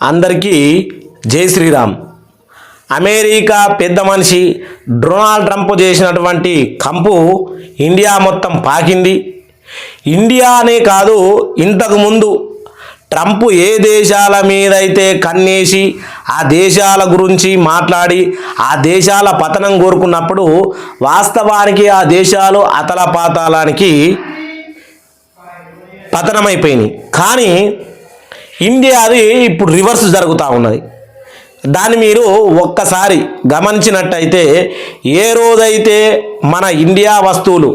అందరికీ జై శ్రీరామ్. అమెరికా పెద్ద మనిషి డొనాల్డ్ ట్రంప్ చేసినటువంటి కంపు ఇండియా మొత్తం పాకింది. ఇండియానే కాదు, ఇంతకుముందు ట్రంప్ ఏ దేశాల మీదైతే కన్నేసి ఆ దేశాల గురించి మాట్లాడి ఆ దేశాల పతనం కోరుకున్నప్పుడు వాస్తవానికి ఆ దేశాలు అతలపాతాలానికి పతనమైపోయినాయి. కానీ ఇండియాది ఇప్పుడు రివర్స్ జరుగుతూ ఉన్నది. దాన్ని మీరు ఒక్కసారి గమనించినట్టయితే, ఏ రోజైతే మన ఇండియా వస్తువులు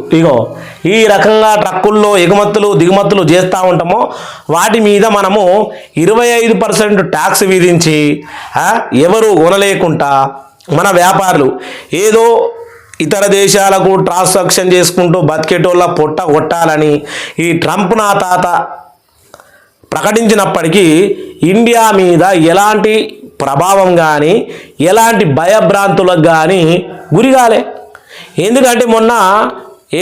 ఈ రకంగా ట్రక్కుల్లో ఎగుమతులు దిగుమతులు చేస్తూ ఉంటామో వాటి మీద మనము 25% ట్యాక్స్ విధించి ఎవరు కొనలేకుండా మన వ్యాపారులు ఏదో ఇతర దేశాలకు ట్రాన్సాక్షన్ చేసుకుంటూ బతికేటోళ్ళ పొట్ట కొట్టాలని ఈ ట్రంప్ నా తాత ప్రకటించినప్పటికీ ఇండియా మీద ఎలాంటి ప్రభావం కానీ ఎలాంటి భయభ్రాంతులకు కానీ గురిగాలే. ఎందుకంటే మొన్న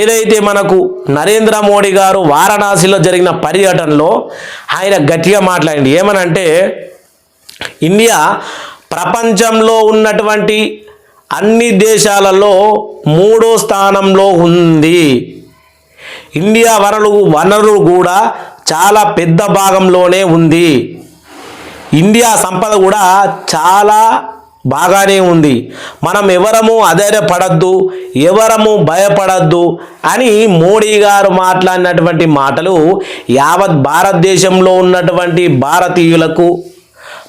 ఏదైతే మనకు నరేంద్ర మోడీ గారు వారణాసిలో జరిగిన పర్యటనలో ఆయన గట్టిగా మాట్లాడింది. ఏమనంటే, ఇండియా ప్రపంచంలో ఉన్నటువంటి అన్ని దేశాలలో 3వ స్థానంలో ఉంది. ఇండియా వనరులు కూడా చాలా పెద్ద భాగంలోనే ఉంది. ఇండియా సంపద కూడా చాలా బాగానే ఉంది. మనం ఎవరము అధైర్యపడద్దు, ఎవరము భయపడద్దు అని మోడీ గారు మాట్లాడినటువంటి మాటలు యావత్ భారతదేశంలో ఉన్నటువంటి భారతీయులకు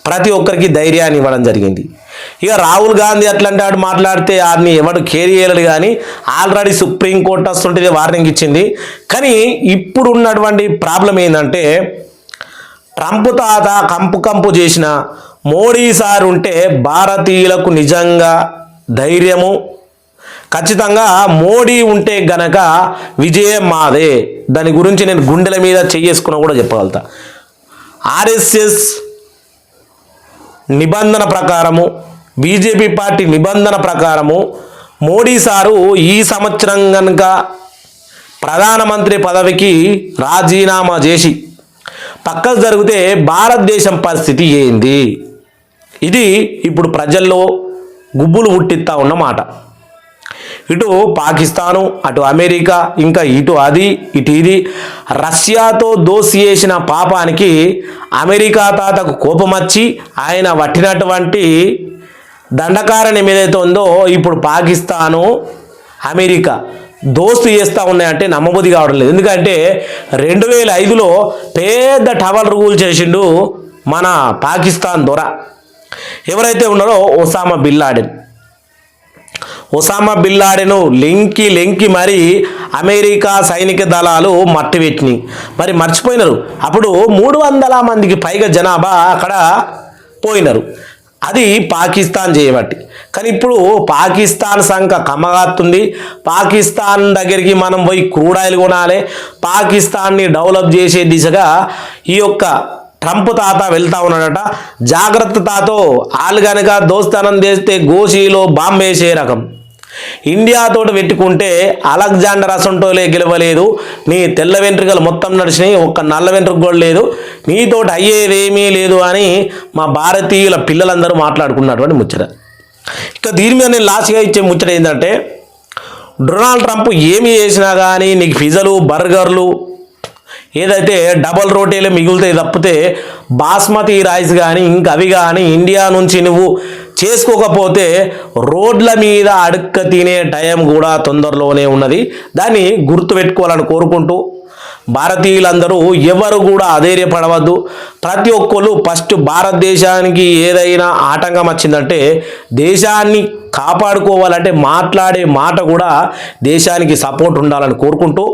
ప్రతి ఒక్కరికి ధైర్యాన్ని ఇవ్వడం జరిగింది. ఇక రాహుల్ గాంధీ అట్లాంటి మాట్లాడితే ఆడిని ఎవడు కేర్ చేయలేడు. కానీ ఆల్రెడీ సుప్రీంకోర్టు వస్తుంటే వార్నింగ్ ఇచ్చింది. కానీ ఇప్పుడు ఉన్నటువంటి ప్రాబ్లం ఏంటంటే, ట్రంప్ తాత కంపు చేసిన మోడీ సార్ ఉంటే భారతీయులకు నిజంగా ధైర్యము, ఖచ్చితంగా మోడీ ఉంటే గనక విజయం మాదే. దాని గురించి నేను గుండెల మీద చేసుకున్నా కూడా చెప్పగలుగుతా. ఆర్ఎస్ఎస్ నిబంధన ప్రకారము, బీజేపీ పార్టీ నిబంధన ప్రకారము మోడీ సారు ఈ సంవత్సరం కనుక ప్రధానమంత్రి పదవికి రాజీనామా చేసి పక్కకు జరిగితే భారతదేశం పరిస్థితి ఏంది? ఇది ఇప్పుడు ప్రజల్లో గుబ్బులు పుట్టిస్తా ఉన్నమాట. ఇటు పాకిస్తాను, అటు అమెరికా, ఇంకా ఇటు అది ఇటు ఇది. రష్యాతో దోస్తీ చేసిన పాపానికి అమెరికా తాతకు కోపం వచ్చి ఆయన పట్టినటువంటి దండకారణ్యం ఏదైతే ఉందో ఇప్పుడు పాకిస్తాను అమెరికా దోస్తు చేస్తూ ఉన్నాయంటే నమ్మబుద్ధి కావడం లేదు. ఎందుకంటే 2005లో పెద్ద టవల్ రూల్ చేసిండు మన పాకిస్తాన్ దొర. ఎవరైతే ఉన్నారో ఒసామా బిన్ లాడెన్ లెంకి మరి అమెరికా సైనిక దళాలు మట్టిపెట్టినాయి. మరి మర్చిపోయినారు. అప్పుడు 300 మందికి పైగా జనాభా అక్కడ పోయినారు. అది పాకిస్తాన్ చేయబట్టి. కానీ ఇప్పుడు పాకిస్తాన్ సంఖ్య కమ్మగాస్తుంది. పాకిస్తాన్ దగ్గరికి మనం పోయి క్రూడ్ ఆయిల్ కొనాలి. పాకిస్తాన్ని డెవలప్ చేసే దిశగా ఈ యొక్క ట్రంప్ తాత వెళ్తా ఉన్నాడట. జాగ్రత్త తాతో, వాళ్ళు కనుక దోస్తానం చేస్తే గోషీలో బాంబు వేసే రకం. ఇండియాతో పెట్టుకుంటే అలెగ్జాండర్ అసంటోలే గెలవలేదు. నీ తెల్ల వెంట్రుకలు మొత్తం నడిచినాయి, ఒక్క నల్ల వెంట్రుక కూడా లేదు, నీతోటి అయ్యేదేమీ లేదు అని మా భారతీయుల పిల్లలందరూ మాట్లాడుకున్నటువంటి ముచ్చట. ఇక దీని మీద నేను లాస్ట్గా ఇచ్చే ముచ్చట ఏంటంటే, డొనాల్డ్ ట్రంప్ ఏమి చేసినా కానీ నీకు పిజ్జలు బర్గర్లు ఏదైతే డబల్ రోటీలు మిగులుతాయి తప్పితే బాస్మతి రైస్ కానీ ఇంకా అవి కానీ ఇండియా నుంచి నువ్వు చేసుకోకపోతే రోడ్ల మీద అడుక్క తినే టైం కూడా తొందరలోనే ఉన్నది. దాన్ని గుర్తుపెట్టుకోవాలని కోరుకుంటూ, భారతీయులందరూ ఎవరు కూడా అధైర్యపడవద్దు. ప్రతి ఒక్కరు ఫస్ట్ భారతదేశానికి ఏదైనా ఆటంకం వచ్చిందంటే దేశాన్ని కాపాడుకోవాలంటే మాట్లాడే మాట కూడా దేశానికి సపోర్ట్ ఉండాలని కోరుకుంటూ,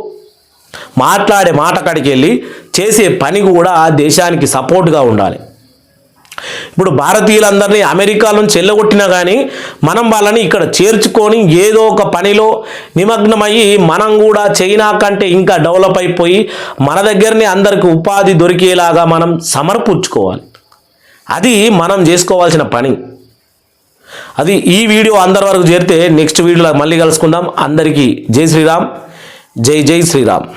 మాట్లాడే మాట కాడికి వెళ్ళి చేసే పని కూడా దేశానికి సపోర్ట్గా ఉండాలి. ఇప్పుడు భారతీయులందరినీ అమెరికా నుంచి వెళ్ళగొట్టినా కానీ మనం వాళ్ళని ఇక్కడ చేర్చుకొని ఏదో ఒక పనిలో నిమగ్నమయ్యి మనం కూడా చైనా కంటే ఇంకా డెవలప్ అయిపోయి మన దగ్గరనే అందరికి ఉపాధి దొరికేలాగా మనం సమర్పించుకోవాలి. అది మనం చేసుకోవాల్సిన పని. అది ఈ వీడియో అందరి వరకు చేరితే నెక్స్ట్ వీడియోలో మళ్ళీ కలుసుకుందాం. అందరికీ జై శ్రీరామ్, జై శ్రీరామ్.